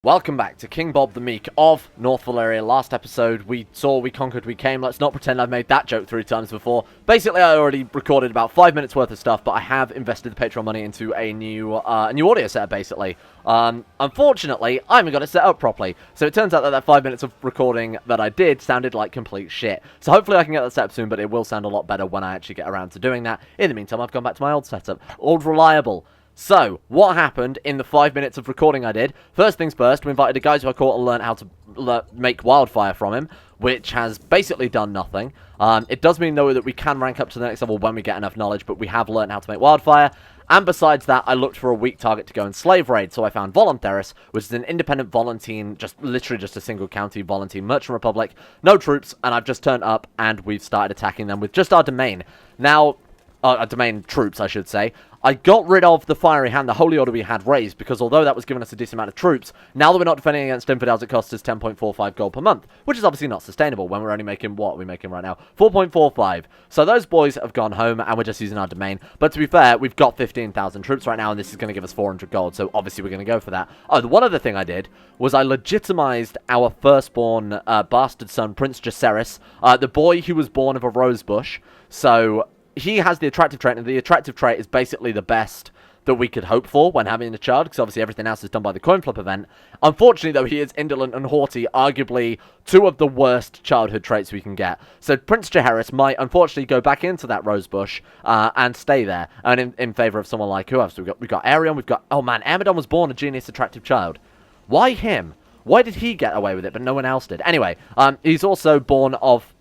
Welcome back to King Bob the Meek of North Valyria. Last episode, we saw, we conquered, we came. Let's not pretend I've made that joke 3 times before. Basically, I already recorded about 5 minutes worth of stuff, but I have invested the Patreon money into a new audio setup, basically. Unfortunately, I haven't got it set up properly. So it turns out that 5 minutes of recording that I did sounded like complete shit. So hopefully I can get that set up soon, but it will sound a lot better when I actually get around to doing that. In the meantime, I've gone back to my old setup. Old Reliable. So, what happened in the 5 minutes of recording I did? First things first, we invited a guy who I caught and learned how to make wildfire from him, which has basically done nothing. It does mean, though, that we can rank up to the next level when we get enough knowledge, but we have learned how to make wildfire. And besides that, I looked for a weak target to go and slave raid, so I found Voluntaris, which is an independent volunteer, literally just a single county volunteer merchant republic, no troops, and I've just turned up and we've started attacking them with just our domain. Now, our domain troops, I should say. I got rid of the Fiery Hand, the Holy Order we had raised, because although that was giving us a decent amount of troops, now that we're not defending against infidels, it costs us 10.45 gold per month, which is obviously not sustainable when we're only making, what are we making right now? 4.45. So those boys have gone home, and we're just using our domain. But to be fair, we've got 15,000 troops right now, and this is going to give us 400 gold, so obviously we're going to go for that. Oh, the one other thing I did was I legitimized our firstborn bastard son, Prince Jaceres, the boy who was born of a rose bush. So he has the attractive trait, and the attractive trait is basically the best that we could hope for when having a child, because obviously everything else is done by the coin flip event. Unfortunately, though, he is indolent and haughty, arguably 2 of the worst childhood traits we can get. So Prince Jaceres might, unfortunately, go back into that rosebush and stay there, and in favor of someone like, who else? We've got Arion, we've got, oh man, Amidon was born a genius attractive child. Why him? Why did he get away with it, but no one else did? Anyway, he's also born of,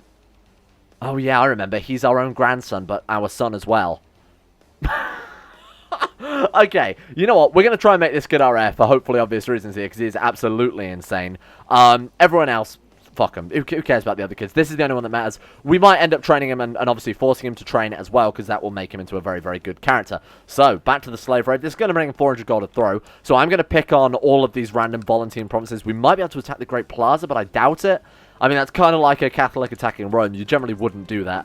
oh yeah, I remember. He's our own grandson, but our son as well. Okay, you know what? We're going to try and make this good RF for hopefully obvious reasons here, because he is absolutely insane. Everyone else, fuck him. Who cares about the other kids? This is the only one that matters. We might end up training him and obviously forcing him to train as well, because that will make him into a very, very good character. So, back to the slave raid. This is going to bring him 400 gold a throw. So I'm going to pick on all of these random volunteering provinces. We might be able to attack the Great Plaza, but I doubt it. I mean, that's kind of like a Catholic attacking Rome. You generally wouldn't do that.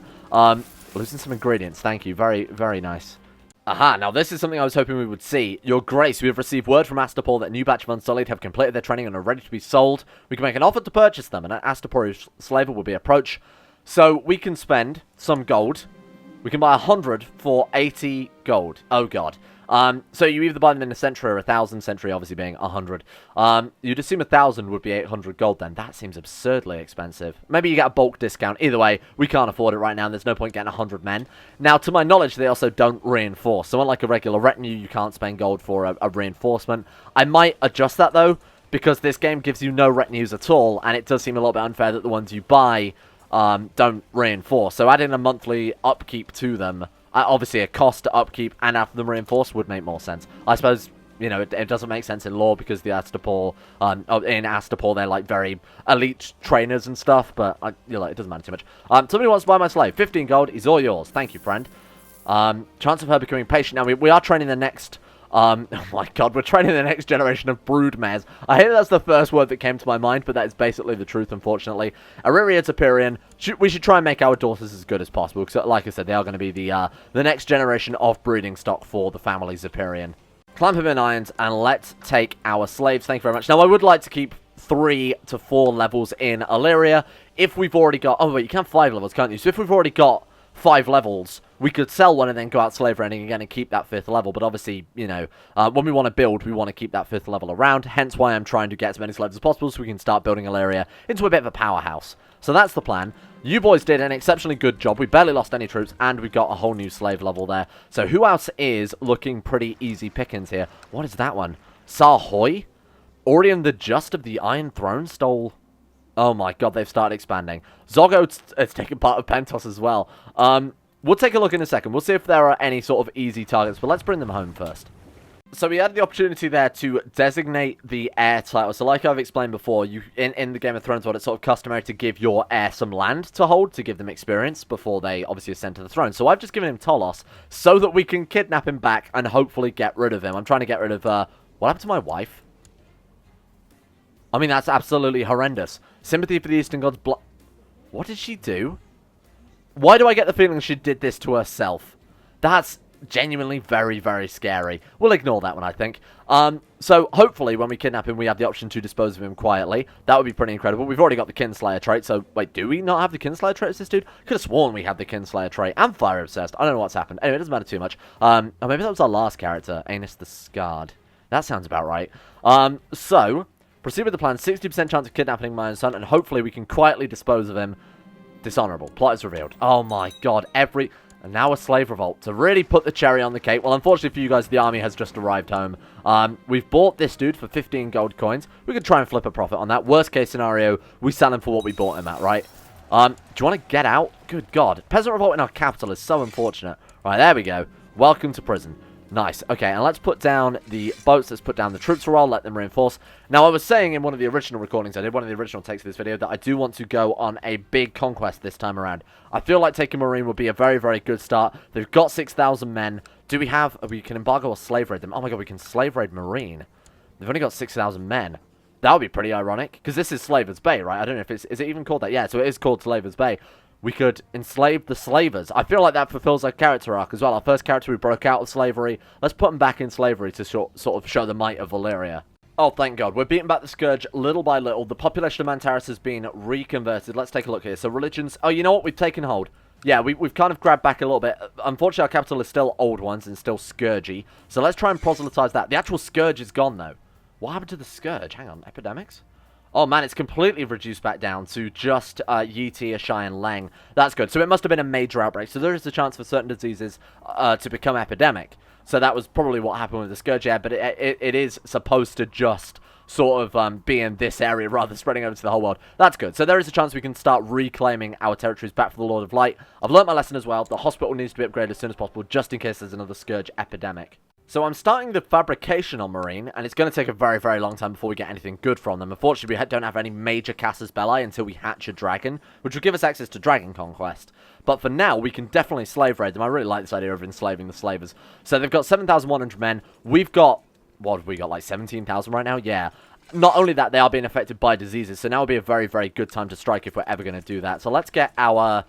Losing some ingredients. Thank you. Very, very nice. Aha, now this is something I was hoping we would see. Your Grace, we have received word from Astapor that a new batch of Unsullied have completed their training and are ready to be sold. We can make an offer to purchase them, and an Astapor slaver will be approached. So we can spend some gold. We can buy 100 for 80 gold. Oh god. So you either buy them in a century or 1,000, century obviously being 100. You'd assume 1,000 would be 800 gold then. That seems absurdly expensive. Maybe you get a bulk discount. Either way, we can't afford it right now, and there's no point getting 100 men. Now, to my knowledge, they also don't reinforce. So unlike a regular retinue, you can't spend gold for a reinforcement. I might adjust that, though, because this game gives you no retinues at all, and it does seem a little bit unfair that the ones you buy don't reinforce. So adding a monthly upkeep to them, obviously a cost to upkeep and have them reinforced would make more sense. I suppose, you know, it doesn't make sense in lore because the Astapor, in Astapor, they're like very elite trainers and stuff, but you know, it doesn't matter too much. Somebody wants to buy my slave. 15 gold is all yours. Thank you, friend. Chance of her becoming patient. Now, we are training the next, oh my god, we're training the next generation of broodmares. I hate that's the first word that came to my mind, but that is basically the truth, unfortunately. Elyria Zapaeryan. We should try and make our daughters as good as possible, because like I said, they are going to be the next generation of breeding stock for the family Zapaeryan. Clamp him in irons, and let's take our slaves. Thank you very much. Now, I would like to keep 3 to 4 levels in Elyria. If we've already got, oh wait, you can have 5 levels, can't you? So if we've already got 5 levels, we could sell one and then go out slave raiding again and keep that 5th level. But obviously, you know, when we want to build, we want to keep that 5th level around. Hence why I'm trying to get as many slaves as possible so we can start building Elyria into a bit of a powerhouse. So that's the plan. You boys did an exceptionally good job. We barely lost any troops, and we got a whole new slave level there. So who else is looking pretty easy pickings here? What is that one? Sarhoy? Orion the Just of the Iron Throne stole... Oh my god, they've started expanding. Zogo has taken part of Pentos as well. We'll take a look in a second. We'll see if there are any sort of easy targets, but let's bring them home first. So we had the opportunity there to designate the heir title. So like I've explained before, in the Game of Thrones world, it's sort of customary to give your heir some land to hold, to give them experience before they obviously ascend to the throne. So I've just given him Tolos so that we can kidnap him back and hopefully get rid of him. I'm trying to get rid of, what happened to my wife? I mean, that's absolutely horrendous. Sympathy for the Eastern Gods. What did she do? Why do I get the feeling she did this to herself? That's genuinely very, very scary. We'll ignore that one, I think. So hopefully when we kidnap him, we have the option to dispose of him quietly. That would be pretty incredible. We've already got the Kinslayer trait, so wait, do we not have the Kinslayer trait as this dude? Could have sworn we had the Kinslayer trait and Fire Obsessed. I don't know what's happened. Anyway, it doesn't matter too much. Or maybe that was our last character, Anus the Scarred. That sounds about right. So, proceed with the plan. 60% chance of kidnapping my own son, and hopefully we can quietly dispose of him. Dishonorable. Plot is revealed. Oh my god, and now a slave revolt to really put the cherry on the cake. Well, unfortunately for you guys, the army has just arrived home. We've bought this dude for 15 gold coins. We could try and flip a profit on that. Worst case scenario, we sell him for what we bought him at, right? Do you want to get out? Good god. Peasant revolt in our capital is so unfortunate. Right, there we go. Welcome to prison. Nice. Okay, and let's put down the boats. Let's put down the troops for a while. Let them reinforce. Now, I was saying in one of the original recordings I did, one of the original takes of this video, that I do want to go on a big conquest this time around. I feel like taking Marine would be a very, very good start. They've got 6,000 men. Do we have... We can embargo or slave raid them. Oh my god, we can slave raid Marine. They've only got 6,000 men. That would be pretty ironic, because this is Slavers Bay, right? I don't know if it's... Is it even called that? Yeah, so it is called Slavers Bay. We could enslave the slavers. I feel like that fulfills our character arc as well. Our first character we broke out of slavery. Let's put them back in slavery to sort of show the might of Valyria. Oh, thank God. We're beating back the Scourge little by little. The population of Mantaris has been reconverted. Let's take a look here. So religions... Oh, you know what? We've taken hold. Yeah, we've kind of grabbed back a little bit. Unfortunately, our capital is still Old Ones and still Scourgy. So let's try and proselytize that. The actual Scourge is gone, though. What happened to the Scourge? Hang on. Epidemics? Oh man, it's completely reduced back down to just Yeti, Asshai, and Leng. That's good. So it must have been a major outbreak. So there is a chance for certain diseases to become epidemic. So that was probably what happened with the Scourge, yeah, but it is supposed to just sort of be in this area rather than spreading over to the whole world. That's good. So there is a chance we can start reclaiming our territories back for the Lord of Light. I've learnt my lesson as well. The hospital needs to be upgraded as soon as possible, just in case there's another Scourge epidemic. So I'm starting the fabrication on Marine, and it's going to take a very, very long time before we get anything good from them. Unfortunately, we don't have any major Casus Belli until we hatch a dragon, which will give us access to Dragon Conquest. But for now, we can definitely slave raid them. I really like this idea of enslaving the slavers. So they've got 7,100 men. We've got, what have we got, like 17,000 right now? Yeah. Not only that, they are being affected by diseases, so now would be a very, very good time to strike if we're ever going to do that. So let's get our...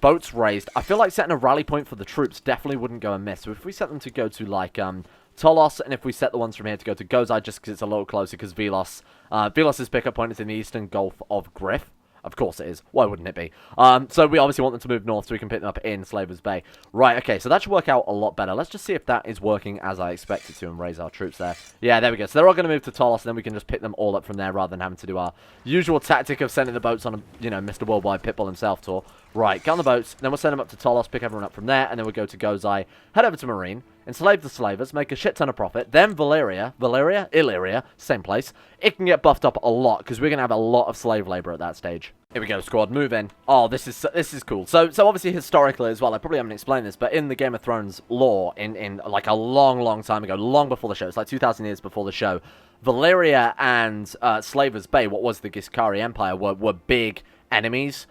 boats raised. I feel like setting a rally point for the troops definitely wouldn't go amiss. So if we set them to go to, like, Tolos, and if we set the ones from here to go to Gozai, just because it's a little closer, because Velos' pickup point is in the eastern Gulf of Griff. Of course it is. Why wouldn't it be? So we obviously want them to move north so we can pick them up in Slavers Bay. Right, okay, so that should work out a lot better. Let's just see if that is working as I expect it to and raise our troops there. Yeah, there we go. So they're all going to move to Tolos, and then we can just pick them all up from there rather than having to do our usual tactic of sending the boats on a, you know, Mr. Worldwide Pitbull himself tour. Right, get on the boats, then we'll send them up to Tolos, pick everyone up from there, and then we'll go to Gozai, head over to Marine, enslave the slavers, make a shit ton of profit, then Elyria, same place. It can get buffed up a lot, because we're going to have a lot of slave labor at that stage. Here we go, squad, move in. Oh, this is cool. So obviously historically as well, I probably haven't explained this, but in the Game of Thrones lore, in like a long, long time ago, long before the show, it's like 2,000 years before the show, Valyria and Slavers Bay, what was the Giscari Empire, were big enemies.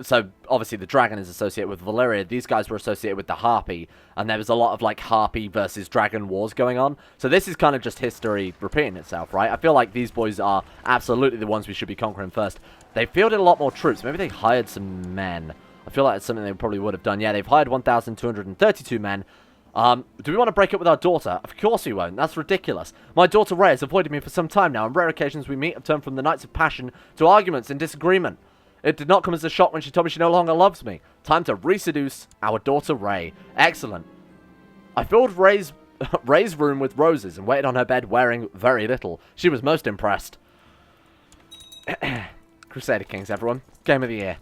So, obviously, the dragon is associated with Valyria. These guys were associated with the Harpy. And there was a lot of, like, Harpy versus Dragon wars going on. So this is kind of just history repeating itself, right? I feel like these boys are absolutely the ones we should be conquering first. They fielded a lot more troops. Maybe they hired some men. I feel like it's something they probably would have done. Yeah, they've hired 1,232 men. Do we want to break up with our daughter? Of course we won't. That's ridiculous. My daughter Ray has avoided me for some time now. On rare occasions we meet have turned from the nights of passion to arguments and disagreement. It did not come as a shock when she told me she no longer loves me. Time to reseduce our daughter Ray. Excellent. I filled Ray's room with roses and waited on her bed wearing very little. She was most impressed. Crusader Kings, everyone. Game of the year.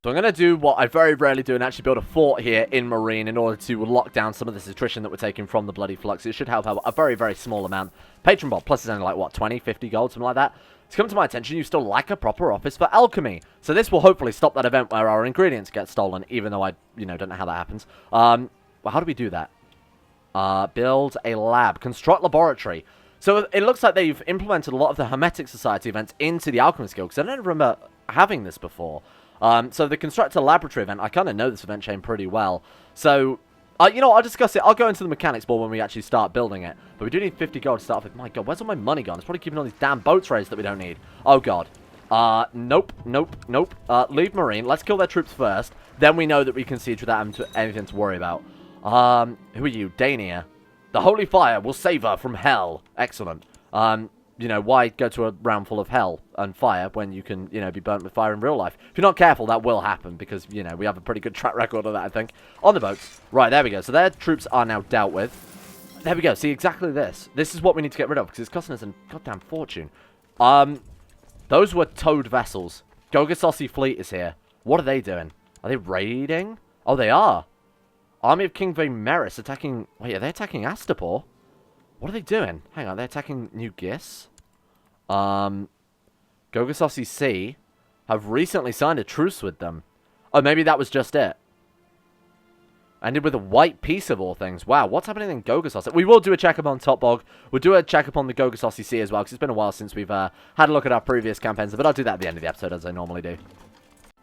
So I'm going to do what I very rarely do and actually build a fort here in Marine in order to lock down some of this attrition that we're taking from the bloody flux. It should help out a very, very small amount. Patron bot, plus it's only like, what, 20, 50 gold, something like that. It's come to my attention you still lack a proper office for alchemy. So this will hopefully stop that event where our ingredients get stolen, even though I, don't know how that happens. Well, how do we do that? Build a lab. Construct laboratory. So it looks like they've implemented a lot of the Hermetic Society events into the Alchemist Guild, because I don't remember having this before. So the Construct a Laboratory event, I kind of know this event chain pretty well. So, I'll discuss it. I'll go into the mechanics more when we actually start building it. But we do need 50 gold to start off with. My God, where's all my money gone? It's probably keeping all these damn boats raised that we don't need. Oh, God. Nope. Leave Marine. Let's kill their troops first. Then we know that we can siege without having anything to worry about. Who are you? Dania. The holy fire will save her from hell. Excellent. You know, why go to a realm full of hell and fire when you can, you know, be burnt with fire in real life? If you're not careful, that will happen because, you know, we have a pretty good track record of that, I think. On the boats. Right, there we go. So their troops are now dealt with. There we go. See, exactly this. This is what we need to get rid of because it's costing us a goddamn fortune. Those were towed vessels. Gogosossi fleet is here. What are they doing? Are they raiding? Oh, they are. Army of King Valyrian attacking... Wait, are they attacking Astapor? What are they doing? Hang on, they're attacking New Gis. Gogosossi Sea have recently signed a truce with them. Oh, maybe that was just it. Ended with a white peace of all things. Wow, what's happening in Gogosossi? We will do a checkup on Topbog. We'll do a checkup on the Gogosossi Sea as well, because it's been a while since we've had a look at our previous campaigns, but I'll do that at the end of the episode, as I normally do.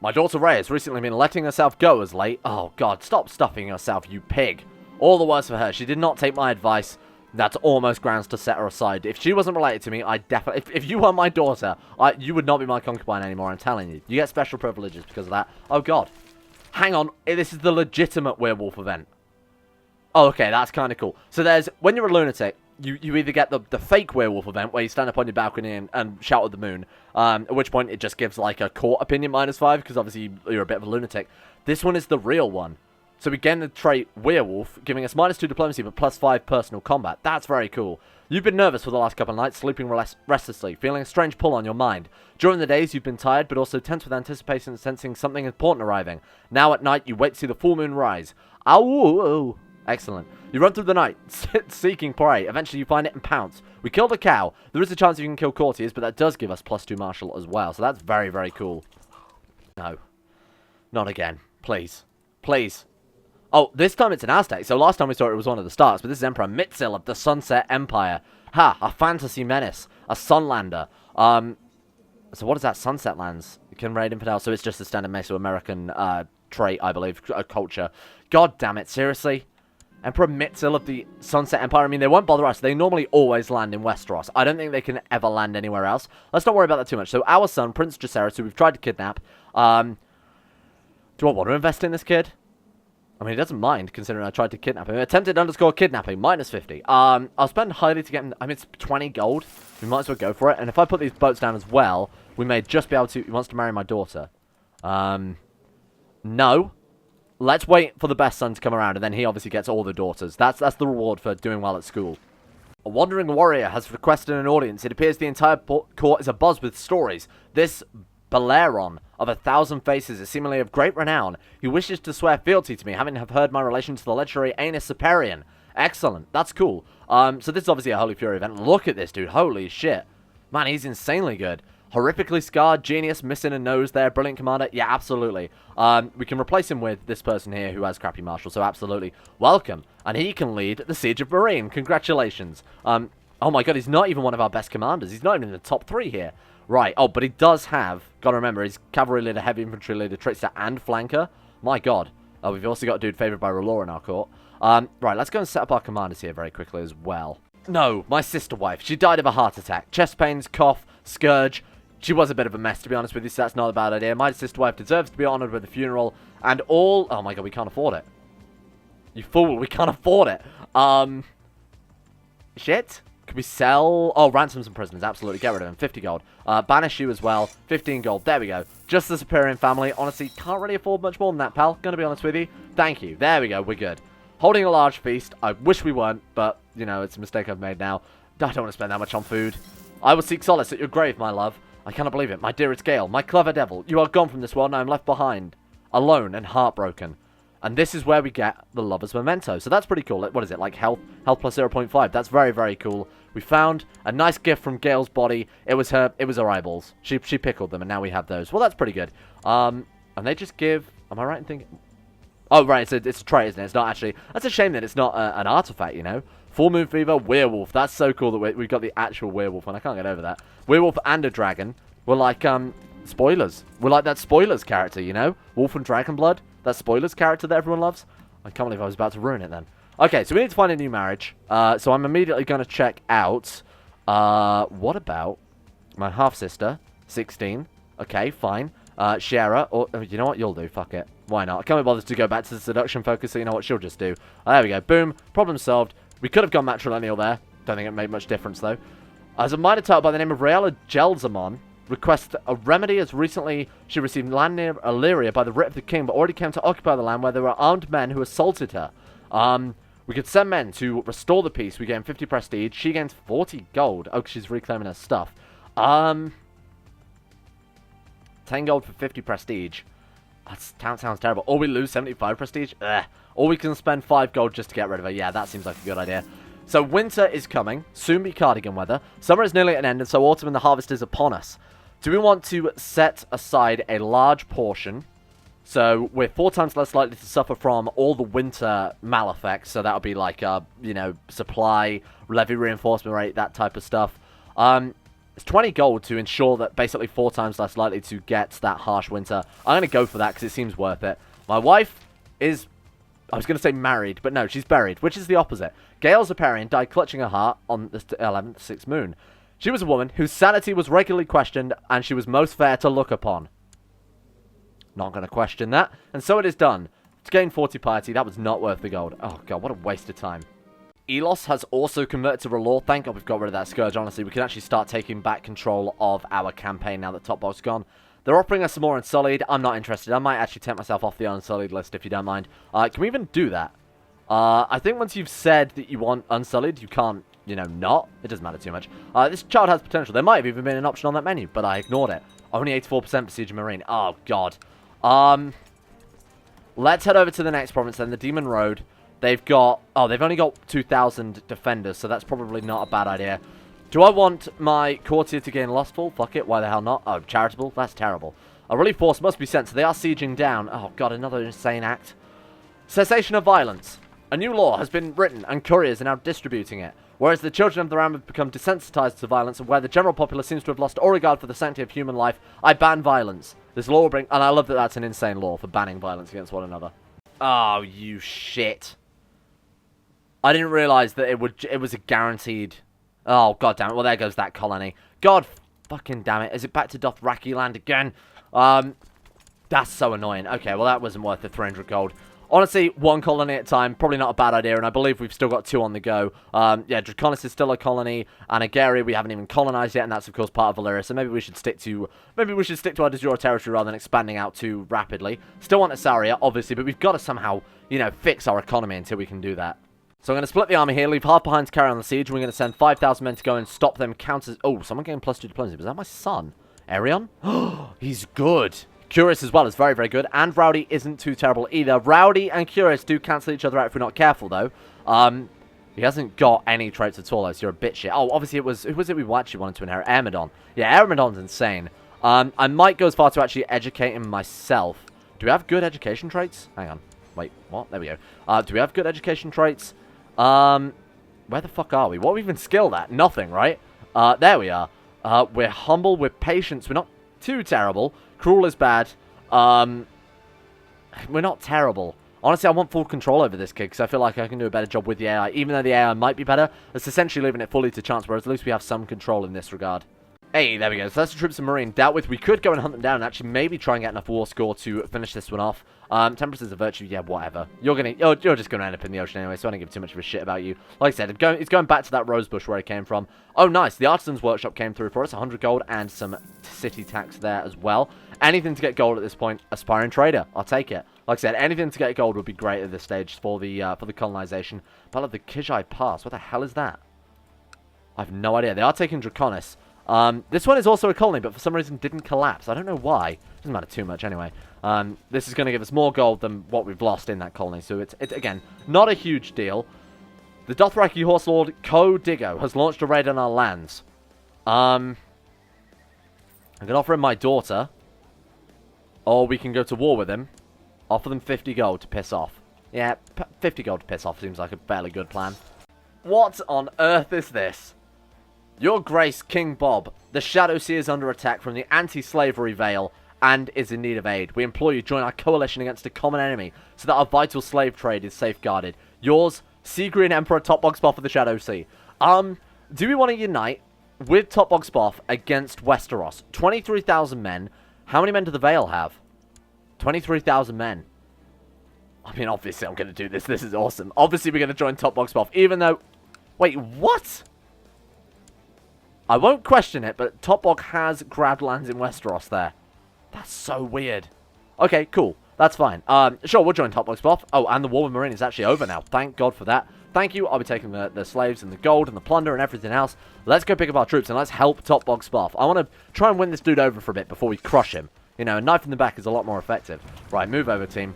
My daughter Ray has recently been letting herself go as late. Oh, God, stop stuffing yourself, you pig. All the worse for her. She did not take my advice. That's almost grounds to set her aside. If she wasn't related to me, I definitely... If you were my daughter, you would not be my concubine anymore, I'm telling you. You get special privileges because of that. Oh, God. Hang on. This is the legitimate werewolf event. Oh, okay, that's kind of cool. So there's... When you're a lunatic, you either get the fake werewolf event, where you stand up on your balcony and shout at the moon, at which point it just gives, like, a court opinion -5, because obviously you're a bit of a lunatic. This one is the real one. So we gain the trait Werewolf, giving us -2 diplomacy, but +5 personal combat. That's very cool. You've been nervous for the last couple of nights, sleeping restlessly, feeling a strange pull on your mind. During the days, you've been tired, but also tense with anticipation, sensing something important arriving. Now at night, you wait to see the full moon rise. Ow! Excellent. You run through the night, seeking prey. Eventually, you find it and pounce. We killed a cow. There is a chance you can kill courtiers, but that does give us +2 martial as well. So that's very, very cool. No. Not again. Please. Please. Oh, this time it's an Aztec. So last time we saw it was one of the Starks, but this is Emperor Mitzil of the Sunset Empire. Ha! A fantasy menace. A Sunlander. So what is that? Sunset lands. You can raid infidel. So it's just a standard Mesoamerican trait, I believe. Culture. God damn it. Seriously? Emperor Mitzil of the Sunset Empire. I mean, they won't bother us. They normally always land in Westeros. I don't think they can ever land anywhere else. Let's not worry about that too much. So our son, Prince Jacaerys, who we've tried to kidnap. Do I want to invest in this kid? I mean, he doesn't mind, considering I tried to kidnap him. Attempted _ kidnapping, -50. I'll spend highly to get him... I mean, it's 20 gold. We might as well go for it. And if I put these boats down as well, we may just be able to... He wants to marry my daughter. No. Let's wait for the best son to come around, and then he obviously gets all the daughters. That's the reward for doing well at school. A wandering warrior has requested an audience. It appears the entire court is abuzz with stories. This... Baleron of 1,000 faces is seemingly of great renown. He wishes to swear fealty to me, having have heard my relation to the legendary Zapaeryan. Excellent. That's cool. So this is obviously a Holy Fury event. Look at this dude. Holy shit. Man, he's insanely good. Horrifically scarred, genius, missing a nose there. Brilliant commander. Yeah, absolutely. We can replace him with this person here who has crappy martial, so absolutely. Welcome. And he can lead the Siege of Meereen. Congratulations. Oh my god, he's not even one of our best commanders. He's not even in the top 3 here. Right, oh, but he does have, gotta remember, he's cavalry leader, heavy infantry leader, trickster, and flanker. My god. Oh, we've also got a dude favoured by R'hllor in our court. Right, let's go and set up our commanders here very quickly as well. No, my sister wife. She died of a heart attack. Chest pains, cough, scourge. She was a bit of a mess, to be honest with you, so that's not a bad idea. My sister wife deserves to be honoured with a funeral, and all... Oh my god, we can't afford it. You fool, we can't afford it. Shit. Could we sell... Oh, ransom some prisoners. Absolutely. Get rid of them. 50 gold. Banish you as well. 15 gold. There we go. Just the Zapaeryan family. Honestly, can't really afford much more than that, pal. Gonna be honest with you. Thank you. There we go. We're good. Holding a large feast. I wish we weren't, but, you know, it's a mistake I've made now. I don't want to spend that much on food. I will seek solace at your grave, my love. I cannot believe it. My dearest Gale. My clever devil. You are gone from this world and I am left behind. Alone and heartbroken. And this is where we get the Lover's Memento. So that's pretty cool. What is it? Like health plus 0.5. That's very, very cool. We found a nice gift from Gale's body. It was her eyeballs. She pickled them, and now we have those. Well, that's pretty good. And they just give... Am I right in thinking... Oh, right. It's a trait, isn't it? It's not actually... That's a shame that it's not an artifact, you know? Full Moon Fever, Werewolf. That's so cool that we've got the actual Werewolf, and I can't get over that. Werewolf and a Dragon. We're like, spoilers. We're like that Spoilers character, you know? Wolf and Dragon Blood. That Spoilers character that everyone loves. I can't believe I was about to ruin it then. Okay, so we need to find a new marriage. So I'm immediately going to check out... what about my half-sister? 16. Okay, fine. Shara, or you know what, you'll do, fuck it. Why not? I can't be bothered to go back to the seduction focus, so you know what, she'll just do. There we go, boom, problem solved. We could have gone matrilineal there. Don't think it made much difference, though. As a minor title by the name of Raela Jelzamon requests a remedy as recently she received land near Elyria by the writ of the king, but already came to occupy the land where there were armed men who assaulted her. We could send men to restore the peace. We gain 50 prestige. She gains 40 gold. Oh, she's reclaiming her stuff. 10 gold for 50 prestige. That sounds terrible. Or we lose 75 prestige. Ugh. Or we can spend 5 gold just to get rid of her. Yeah, that seems like a good idea. So winter is coming. Soon be cardigan weather. Summer is nearly at an end, and so autumn and the harvest is upon us. Do we want to set aside a large portion? So we're 4 times less likely to suffer from all the winter maleffects. So that'll be like, you know, supply, levy reinforcement rate, that type of stuff. It's 20 gold to ensure that basically 4 times less likely to get that harsh winter. I'm going to go for that because it seems worth it. My wife is, I was going to say married, but no, she's buried, which is the opposite. Gale Zapaeryan died clutching her heart on the 11th, 6th moon. She was a woman whose sanity was regularly questioned, and she was most fair to look upon. Not going to question that. And so it is done. To gain 40 piety, that was not worth the gold. Oh god, what a waste of time. Elos has also converted to R'hllor. Thank god we've got rid of that scourge, honestly. We can actually start taking back control of our campaign now that Topbog's gone. They're offering us some more Unsullied. I'm not interested. I might actually take myself off the Unsullied list if you don't mind. Can we even do that? I think once you've said that you want Unsullied, you can't, you know, not. It doesn't matter too much. This child has potential. There might have even been an option on that menu, but I ignored it. Only 84% Besiege Marine. Oh, God. Let's head over to the next province then, the Demon Road. They've got... Oh, they've only got 2,000 defenders, so that's probably not a bad idea. Do I want my courtier to gain Lustful? Fuck it, why the hell not? Oh, charitable? That's terrible. A relief force must be sent, so they are sieging down. Oh, God, another insane act. Cessation of violence. A new law has been written, and couriers are now distributing it. Whereas the children of the Ram have become desensitized to violence, and where the general populace seems to have lost all regard for the sanctity of human life, I ban violence. This law will bring... And I love that that's an insane law for banning violence against one another. Oh, you shit. I didn't realize that it was a guaranteed... Oh, god damn it. Well, there goes that colony. God fucking damn it. Is it back to Dothraki land again? That's so annoying. Okay, well, that wasn't worth the 300 gold. Honestly, 1 colony at a time, probably not a bad idea, and I believe we've still got 2 on the go. Yeah, Draconis is still a colony, and Agaria we haven't even colonized yet, and that's of course part of Valyria, so maybe we should stick to our de jure territory rather than expanding out too rapidly. Still want Asaria, obviously, but we've got to somehow, you know, fix our economy until we can do that. So I'm going to split the army here, leave half behind to carry on the siege, and we're going to send 5,000 men to go and stop them counters... Oh, someone getting +2 diplomacy. Was that my son? Arion? He's good. Curious as well is very, very good. And Rowdy isn't too terrible either. Rowdy and Curious do cancel each other out if we're not careful, though. He hasn't got any traits at all, though, so you're a bit shit. Oh, obviously it was... Who was it we actually wanted to inherit? Ermidon. Yeah, Ermidon's insane. I might go as far to actually educate him myself. Do we have good education traits? Hang on. Wait, what? There we go. Do we have good education traits? Where the fuck are we? What are we even skilled at? Nothing, right? There we are. We're humble, we're patient, we're not too terrible. Cruel is bad. We're not terrible. Honestly, I want full control over this kid because I feel like I can do a better job with the AI. Even though the AI might be better, it's essentially leaving it fully to chance, whereas at least we have some control in this regard. Hey, there we go. So that's the troops of Marine dealt with. We could go and hunt them down and actually maybe try and get enough war score to finish this one off. Temperance is a virtue. Yeah, whatever. You're just going to end up in the ocean anyway, so I don't give too much of a shit about you. Like I said, it's going back to that rosebush where it came from. Oh, nice. The Artisan's Workshop came through for us. 100 gold and some city tax there as well. Anything to get gold at this point. Aspiring trader. I'll take it. Like I said, anything to get gold would be great at this stage for the colonization. Battle of the Kijai Pass. What the hell is that? I have no idea. They are taking Draconis. This one is also a colony, but for some reason didn't collapse. I don't know why. Doesn't matter too much anyway. This is going to give us more gold than what we've lost in that colony. So it's again, not a huge deal. The Dothraki Horse Lord Ko Digo has launched a raid on our lands. I'm going to offer him my daughter. Or we can go to war with him. Offer them 50 gold to piss off. Yeah, 50 gold to piss off seems like a fairly good plan. What on earth is this? Your Grace, King Bob, the Shadow Sea is under attack from the anti-slavery veil and is in need of aid. We implore you to join our coalition against a common enemy so that our vital slave trade is safeguarded. Yours, Sea Green Emperor Topbog Spoff of the Shadow Sea. Do we want to unite with Topbog Spoff against Westeros? 23,000 men, How many men do the Vale have? 23,000 men. I mean, obviously I'm going to do this. This is awesome. Obviously we're going to join Topbog Spoff, even though... Wait, what? I won't question it, but Topbog has grabbed lands in Westeros there. That's so weird. Okay, cool. That's fine. Sure, we'll join Topbog Spoff. Oh, and the war with Meereen is actually over now. Thank God for that. Thank you. I'll be taking the slaves and the gold and the plunder and everything else. Let's go pick up our troops and let's help Topbog Spoff. I want to try and win this dude over for a bit before we crush him. You know, a knife in the back is a lot more effective. Right, move over, team.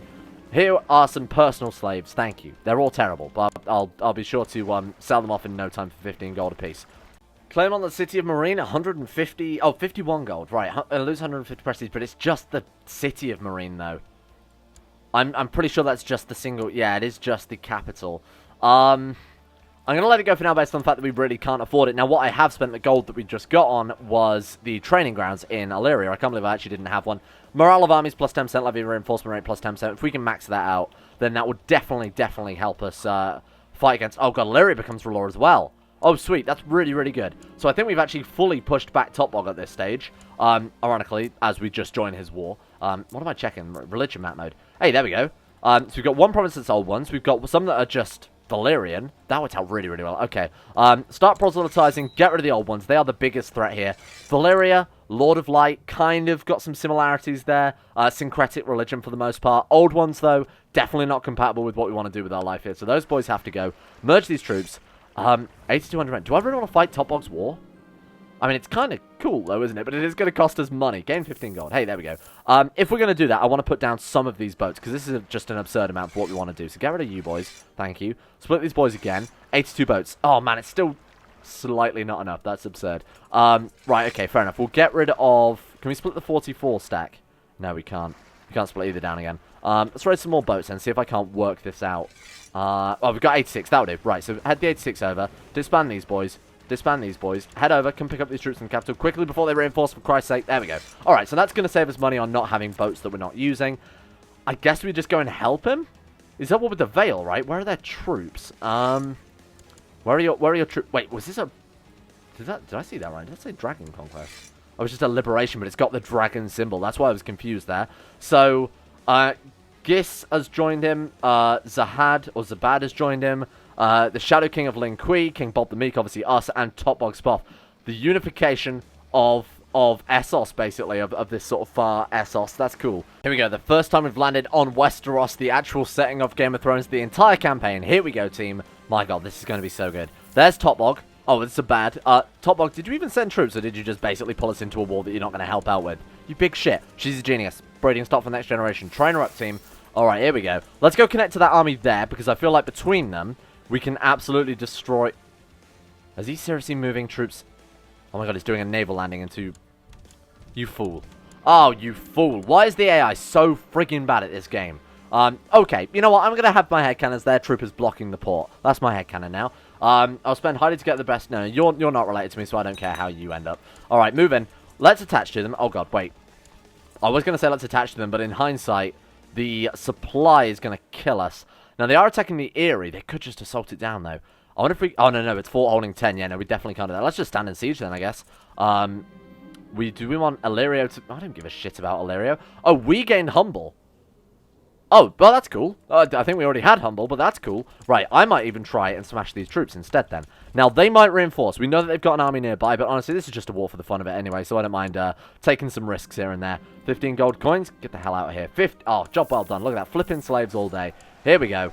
Here are some personal slaves. Thank you. They're all terrible, but I'll be sure to sell them off in no time for 15 gold apiece. Claim on the city of Meereen, 150... Oh, 51 gold. Right, I lose 150 prestige, but it's just the city of Meereen, though. I'm pretty sure that's just the single... Yeah, it is just the capital. I'm going to let it go for now based on the fact that we really can't afford it. Now, what I have spent the gold that we just got on was the training grounds in Elyria. I can't believe I actually didn't have one. Morale of armies plus 10%, levy reinforcement rate plus 10%. If we can max that out, then that would definitely help us fight against... Oh, God, Elyria becomes ruler as well. Oh, sweet. That's really, really good. So I think we've actually fully pushed back Topbog at this stage. Ironically, as we just join his war. What am I checking? Religion map mode. Hey, there we go. So we've got one province that's old ones. We've got some that are just Valyrian. That would tell really, really well. Okay. Start proselytizing. Get rid of the old ones. They are the biggest threat here. Valyria, Lord of Light, kind of got some similarities there. Syncretic religion for the most part. Old ones, though, definitely not compatible with what we want to do with our life here. So those boys have to go. Merge these troops. 8,200 men. Do I really want to fight Topbog's war? I mean, it's kind of cool, though, isn't it? But it is going to cost us money. Gain 15 gold. Hey, there we go. If we're going to do that, I want to put down some of these boats, because this is just an absurd amount for what we want to do. So get rid of you boys. Thank you. Split these boys again. 82 boats. Oh, man, it's still slightly not enough. That's absurd. Right, okay, fair enough. We'll get rid of... Can we split the 44 stack? No, we can't. We can't split either down again. Let's raise some more boats and see if I can't work this out. Oh, we've got 86. That'll do. Right, so head the 86 over. Disband these boys. Disband these boys. Head over. Come pick up these troops in the capital quickly before they reinforce, for Christ's sake. There we go. Alright, so that's going to save us money on not having boats that we're not using. I guess we just go and help him? Is that what with the Vale, right? Where are their troops? Where are your troops? Wait, was this a... Did I see that right? Did I say Dragon Conquest? Oh, it was just a liberation, but it's got the dragon symbol. That's why I was confused there. So, Gis has joined him. Zabad has joined him. The Shadow King of Linqui, King Bob the Meek, obviously us, and Topbog Spoff. The unification of Essos, basically, of this sort of far Essos. That's cool. Here we go. The first time we've landed on Westeros, the actual setting of Game of Thrones, the entire campaign. Here we go, team. My God, this is going to be so good. There's Topbog. Oh, it's a bad. Topbog, did you even send troops, or did you just basically pull us into a war that you're not going to help out with? You big shit. She's a genius. Breeding stock for the next generation. Train her up, team. Alright, here we go. Let's go connect to that army there, because I feel like between them, we can absolutely destroy... Is he seriously moving troops? Oh my God, he's doing a naval landing into... You fool. Oh, you fool. Why is the AI so friggin' bad at this game? Okay, you know what? I'm going to have my headcannons there. Troopers blocking the port. That's my headcannon now. I'll spend highly to get the best... No, you're not related to me, so I don't care how you end up. Alright, move in. Let's attach to them. Oh God, wait. I was going to say let's attach to them, but in hindsight, the supply is going to kill us. Now, they are attacking the Eyrie. They could just assault it down, though. I wonder if we... Oh, no, it's fort holding 10. Yeah, no, we definitely can't do that. Let's just stand in siege then, I guess. Do we want Elyria to... I don't give a shit about Elyria. Oh, we gained Humble. Oh, well, that's cool. I think we already had Humble, but that's cool. Right, I might even try and smash these troops instead, then. Now, they might reinforce. We know that they've got an army nearby, but honestly, this is just a war for the fun of it anyway, so I don't mind taking some risks here and there. 15 gold coins. Get the hell out of here. 50... Oh, job well done. Look at that. Flipping slaves all day. Here we go.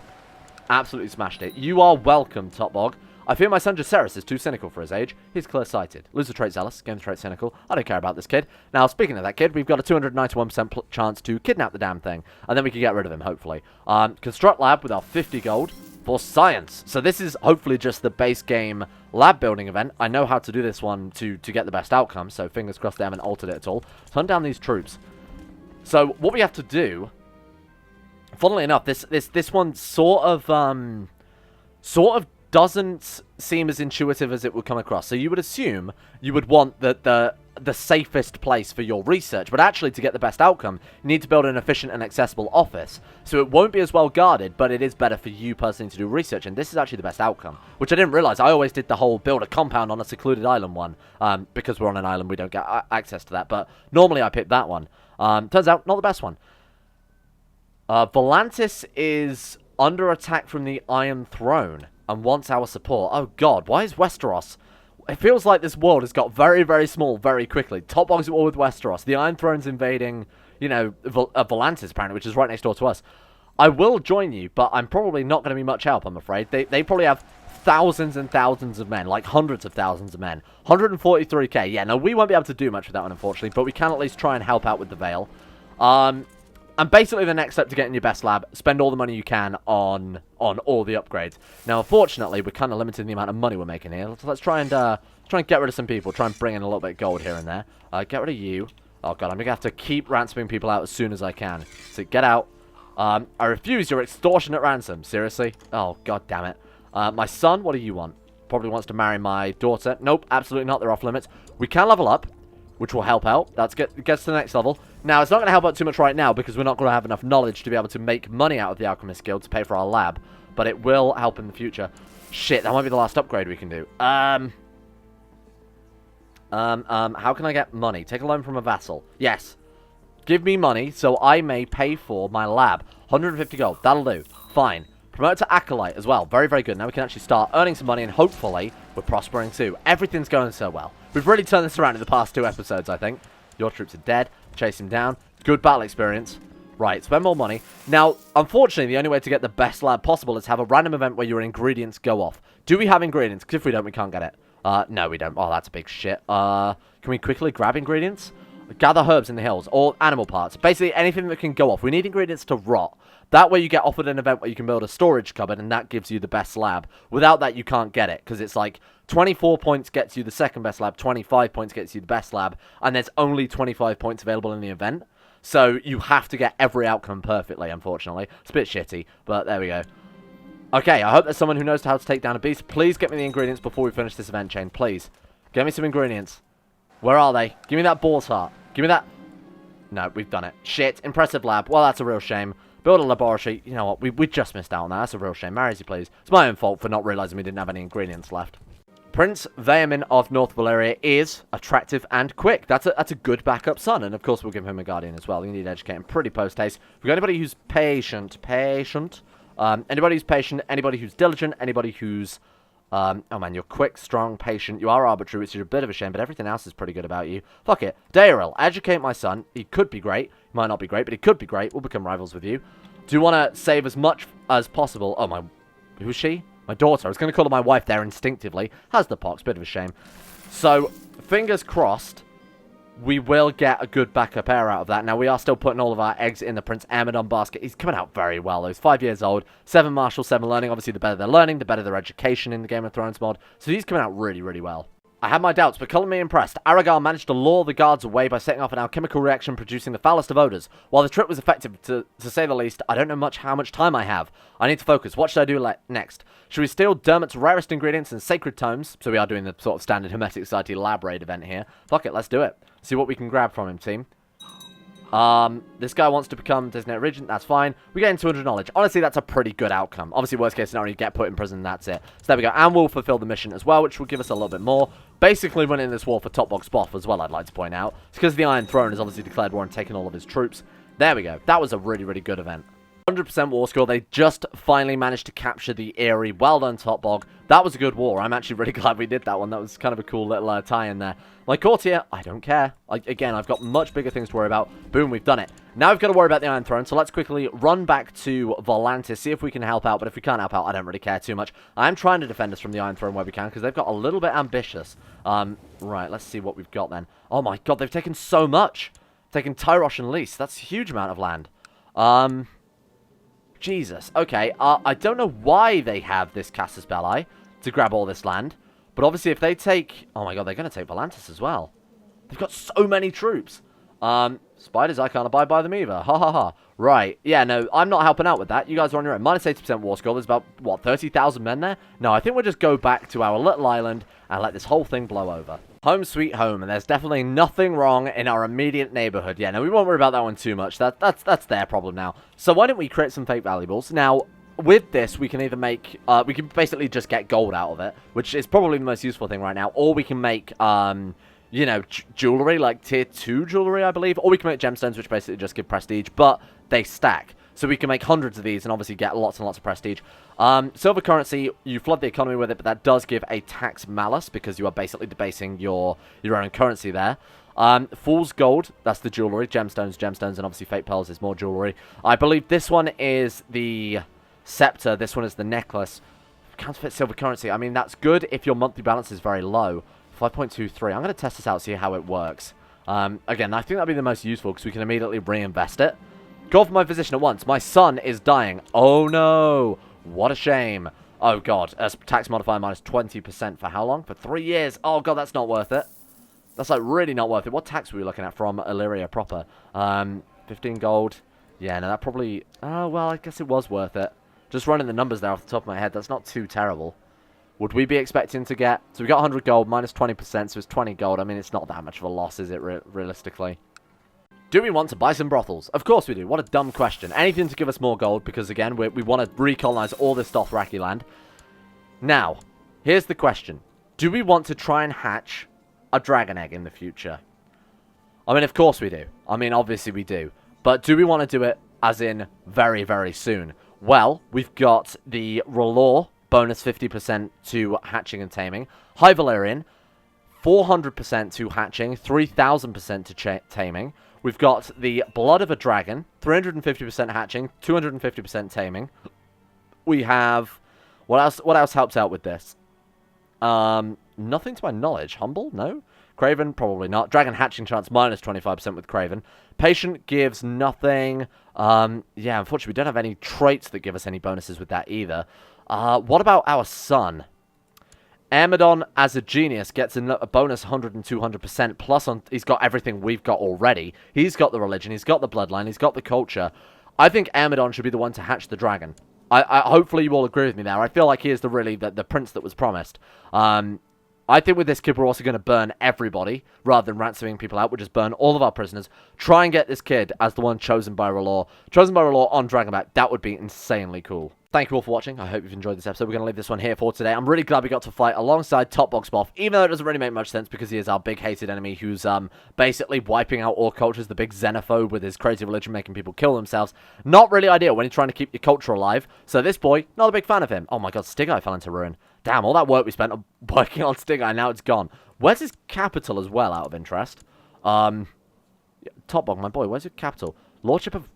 Absolutely smashed it. You are welcome, Topbog. I fear my son Jaceres is too cynical for his age. He's clear-sighted. Lose the trait zealous, gain the trait cynical. I don't care about this kid. Now, speaking of that kid, we've got a 291% chance to kidnap the damn thing. And then we can get rid of him, hopefully. Construct lab with our 50 gold for science. So this is hopefully just the base game lab building event. I know how to do this one to get the best outcome, so fingers crossed they haven't altered it at all. Hunt down these troops. So what we have to do... Funnily enough, this one sort of doesn't seem as intuitive as it would come across. So you would assume you would want the safest place for your research, but actually to get the best outcome, you need to build an efficient and accessible office. So it won't be as well guarded, but it is better for you personally to do research, and this is actually the best outcome, which I didn't realize. I always did the whole build a compound on a secluded island one, because we're on an island, we don't get access to that, but normally I picked that one. Turns out, not the best one. Volantis is under attack from the Iron Throne and wants our support. Oh god, why is Westeros... It feels like this world has got very, very small very quickly. Topbog's at war with Westeros. The Iron Throne's invading, you know, Volantis, apparently, which is right next door to us. I will join you, but I'm probably not going to be much help, I'm afraid. They probably have thousands and thousands of men, like hundreds of thousands of men. 143k. Yeah, no, we won't be able to do much with that one, unfortunately, but we can at least try and help out with the Vale. And basically the next step to getting your best lab, spend all the money you can on all the upgrades. Now, unfortunately, we're kind of limited in the amount of money we're making here. So let's try and get rid of some people. Try and bring in a little bit of gold here and there. Get rid of you. Oh, God, I'm going to have to keep ransoming people out as soon as I can. So get out. I refuse your extortionate ransom. Seriously? Oh, God damn it. My son, what do you want? Probably wants to marry my daughter. Nope, absolutely not. They're off limits. We can level up, which will help out. That gets to the next level. Now, it's not going to help out too much right now because we're not going to have enough knowledge to be able to make money out of the Alchemist Guild to pay for our lab. But it will help in the future. Shit, that might be the last upgrade we can do. How can I get money? Take a loan from a vassal. Yes. Give me money so I may pay for my lab. 150 gold. That'll do. Fine. Promote to Acolyte as well. Very, very good. Now we can actually start earning some money and hopefully we're prospering too. Everything's going so well. We've really turned this around in the past 2 episodes, I think. Your troops are dead. Chase him down. Good battle experience. Right, spend more money. Now, unfortunately, the only way to get the best lab possible is have a random event where your ingredients go off. Do we have ingredients? Because if we don't, we can't get it. No, we don't. Oh, that's a big shit. Can we quickly grab ingredients? Gather herbs in the hills. Or animal parts. Basically, anything that can go off. We need ingredients to rot. That way you get offered an event where you can build a storage cupboard and that gives you the best lab. Without that, you can't get it. Because it's like 24 points gets you the second best lab, 25 points gets you the best lab, and there's only 25 points available in the event. So you have to get every outcome perfectly, unfortunately. It's a bit shitty, but there we go. Okay, I hope there's someone who knows how to take down a beast. Please get me the ingredients before we finish this event chain, please. Get me some ingredients. Where are they? Give me that boar's heart. Give me that... No, we've done it. Shit, impressive lab. Well, that's a real shame. Build a laboratory. You know what? We just missed out on that. That's a real shame. Marry as you please. It's my own fault for not realizing we didn't have any ingredients left. Prince Valyrian of North Valyria is attractive and quick. That's a good backup son. And of course, we'll give him a guardian as well. You need to educate him pretty post-haste. We've got anybody who's patient. Anybody who's patient. Anybody who's diligent. Anybody who's... oh man, you're quick, strong, patient. You are arbitrary, which is a bit of a shame, but everything else is pretty good about you. Fuck it. Daryl, educate my son. He could be great. He might not be great, but he could be great. We'll become rivals with you. Do you want to save as much as possible? Oh, my... Who's she? My daughter. I was going to call her my wife there instinctively. Has the pox. Bit of a shame. So, fingers crossed, we will get a good backup heir out of that. Now, we are still putting all of our eggs in the Prince Amadon basket. He's coming out very well, though. He's 5 years old. 7 martial, 7 learning. Obviously, the better they're learning, the better their education in the Game of Thrones mod. So, he's coming out really, really well. I had my doubts, but color me impressed. Aragar managed to lure the guards away by setting off an alchemical reaction producing the foulest of odors. While the trick was effective, to say the least, I don't know how much time I have. I need to focus. What should I do next? Should we steal Dermot's rarest ingredients and sacred tomes? So we are doing the sort of standard Hermetic Society lab raid event here. Fuck it, let's do it. See what we can grab from him, team. This guy wants to become designated regent. That's fine. We gain 200 knowledge. Honestly, that's a pretty good outcome. Obviously, worst case scenario, you get put in prison and that's it. So there we go. And we'll fulfill the mission as well, which will give us a little bit more. Basically, winning this war for Topbog Spoff as well, I'd like to point out. It's because the Iron Throne has obviously declared war and taken all of his troops. There we go. That was a really, really good event. 100% war score. They just finally managed to capture the Eyrie. Well done, Topbog. That was a good war. I'm actually really glad we did that one. That was kind of a cool little tie-in there. My courtier, I don't care. Again, I've got much bigger things to worry about. Boom, we've done it. Now we've got to worry about the Iron Throne, so let's quickly run back to Volantis, see if we can help out. But if we can't help out, I don't really care too much. I'm trying to defend us from the Iron Throne where we can, because they've got a little bit ambitious. Right, let's see what we've got then. Oh my god, they've taken so much. Taken Tyrosh and Lys. That's a huge amount of land. Jesus. Okay, I don't know why they have this Casus Belli to grab all this land. But obviously if they take... Oh my god, they're going to take Volantis as well. They've got so many troops. Spiders, I can't abide by them either. Ha ha ha. Right. Yeah, no, I'm not helping out with that. You guys are on your own. Minus 80% war score. There's about, what, 30,000 men there? No, I think we'll just go back to our little island and let this whole thing blow over. Home sweet home, and there's definitely nothing wrong in our immediate neighborhood. Yeah, no, we won't worry about that one too much. That's their problem now. So why don't we create some fake valuables? Now, with this, we can either make, we can basically just get gold out of it, which is probably the most useful thing right now, or we can make, you know, jewelry, like tier 2 jewelry, I believe. Or we can make gemstones, which basically just give prestige, but they stack. So we can make hundreds of these and obviously get lots and lots of prestige. Silver currency, you flood the economy with it, but that does give a tax malus because you are basically debasing your own currency there. Fool's gold, that's the jewelry. Gemstones, and obviously fate pearls is more jewelry. I believe this one is the scepter. This one is the necklace. Counterfeit silver currency. I mean, that's good if your monthly balance is very low. 5.23. I'm going to test this out, see how it works. Again, I think that'd be the most useful because we can immediately reinvest it. Go for my physician at once. My son is dying. Oh, no. What a shame. Oh, God. Tax modifier minus 20% for how long? For 3 years. Oh, God, that's not worth it. That's, like, really not worth it. What tax were we looking at from Elyria proper? 15 gold. Yeah, no, that probably... Oh, well, I guess it was worth it. Just running the numbers there off the top of my head, that's not too terrible. Would we be expecting to get... So we got 100 gold minus 20%, so it's 20 gold. I mean, it's not that much of a loss, is it, realistically? Do we want to buy some brothels? Of course we do. What a dumb question. Anything to give us more gold, because, again, we want to recolonize all this Dothraki land. Now, here's the question. Do we want to try and hatch a dragon egg in the future? I mean, of course we do. I mean, obviously we do. But do we want to do it as in very, very soon? Well, we've got the R'hllor, bonus 50% to hatching and taming. High Valyrian, 400% to hatching, 3000% to taming. We've got the Blood of a Dragon, 350% hatching, 250% taming. We have... What else helps out with this? Nothing to my knowledge. Humble? No? Craven? Probably not. Dragon hatching chance minus 25% with Craven. Patient gives nothing. Yeah, unfortunately, we don't have any traits that give us any bonuses with that either. What about our son? Amidon, as a genius, gets a bonus 100 and 200%, plus he's got everything we've got already. He's got the religion, he's got the bloodline, he's got the culture. I think Amidon should be the one to hatch the dragon. Hopefully you all agree with me there. I feel like he is the prince that was promised. I think with this kid, we're also going to burn everybody, rather than ransoming people out. We'll just burn all of our prisoners. Try and get this kid as the one chosen by R'hllor. Chosen by R'hllor on Dragonback. That would be insanely cool. Thank you all for watching. I hope you've enjoyed this episode. We're going to leave this one here for today. I'm really glad we got to fight alongside Topbog Spoff, even though it doesn't really make much sense because he is our big hated enemy who's basically wiping out all cultures, the big xenophobe with his crazy religion making people kill themselves. Not really ideal when you're trying to keep your culture alive. So this boy, not a big fan of him. Oh my god, Stig-Eye fell into ruin. Damn, all that work we spent working on Stig-Eye, now it's gone. Where's his capital as well, out of interest? Topbog, my boy, where's your capital? Lordship of...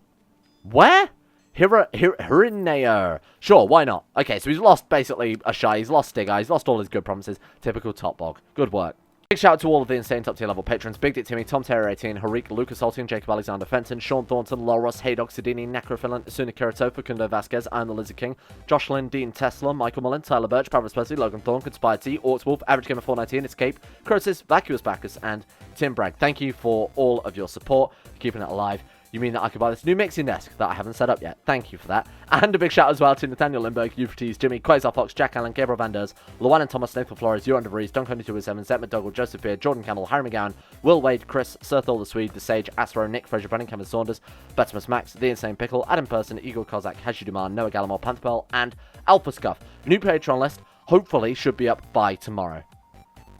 Where? Hirineir. Sure, why not? Okay, so he's lost basically Asshai, he's lost Stig-Eye, he's lost all his good promises. Typical Topbog. Good work. Big shout out to all of the insane top tier level patrons. Big Dick Timmy, Tom Terry 18, Harik, Lucas Holting, Jacob Alexander Fenton, Sean Thornton, Loros, Haydog Sidini, Necrophilant, Asuna Kirito, Facundo Vasquez, I'm the Lizard King, Josh Lynn, Dean Tesla, Michael Mullen, Tyler Birch, Paris Percy, Logan Thorne, Conspire T, Orcs Wolf, Average Gamer 419, Escape, Crosis, Vacuous Bacchus, and Tim Bragg. Thank you for all of your support, keeping it alive. You mean that I could buy this new mixing desk that I haven't set up yet. Thank you for that. And a big shout out as well to Nathaniel Lindbergh, Euphrates, Jimmy, Quasar Fox, Jack Allen, Gabriel Van Ders, Luan and Thomas, Nathan Flores, Euron DeVries, Duncan 207, Zet McDougall, Joseph Beard, Jordan Campbell, Harry McGowan, Will Wade, Chris, Sir Thor the Swede, The Sage, Astro, Nick, Fraser Brennan, Kevin Saunders, Betimus Max, The Insane Pickle, Adam Person, Eagle Kozak, Haji Duman, Noah Gallimore, Pantherpel, and Alpha Scuff. New Patreon list hopefully should be up by tomorrow.